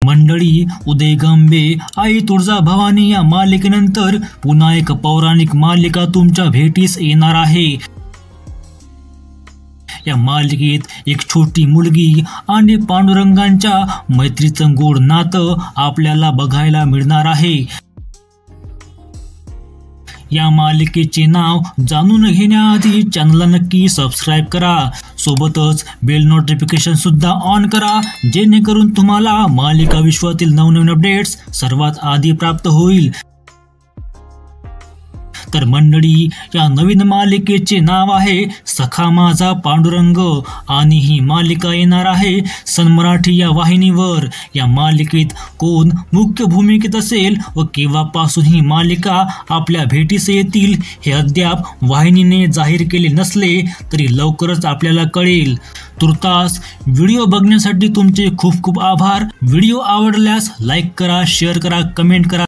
मंडळी, उदय गंबे, आई तुळजाभवानी या मालिकेनंतर पुन्हा एक पौराणिक मालिका तुमच्या भेटीस येणार आहे। या मालिकेत एक छोटी मुलगी आणि पांडुरंगांच्या मैत्रीचं गोड नातं आपल्याला बघायला मिळणार आहे। या मालिकेचे नाव जाणून घेण्याआधी चॅनलला नक्की सबस्क्राईब करा, सोबतच बेल नोटिफिकेशन सुद्धा ऑन करा, जेणेकरून तुम्हाला मालिका विश्वातील नवनवीन अपडेट्स सर्वात आधी प्राप्त होईल। तर मंडळी, या नवीन मालिकेचे नाव आहे सखा माझा पांडुरंग आणि ही मालिका येणार आहे सन मराठी या वाहिनीवर। या मालिकेत कोण मुख्य भूमिकेत असेल व केव्हापासून ही मालिका आपल्या भेटीस येतील हे अद्याप वाहिनीने जाहीर केले नसले तरी लवकरच आपल्याला कळेल। तुर्तास व्हिडिओ बघण्यासाठी तुमचे खूप खूप आभार। व्हिडिओ आवडल्यास लाईक करा, शेअर करा, कमेंट करा।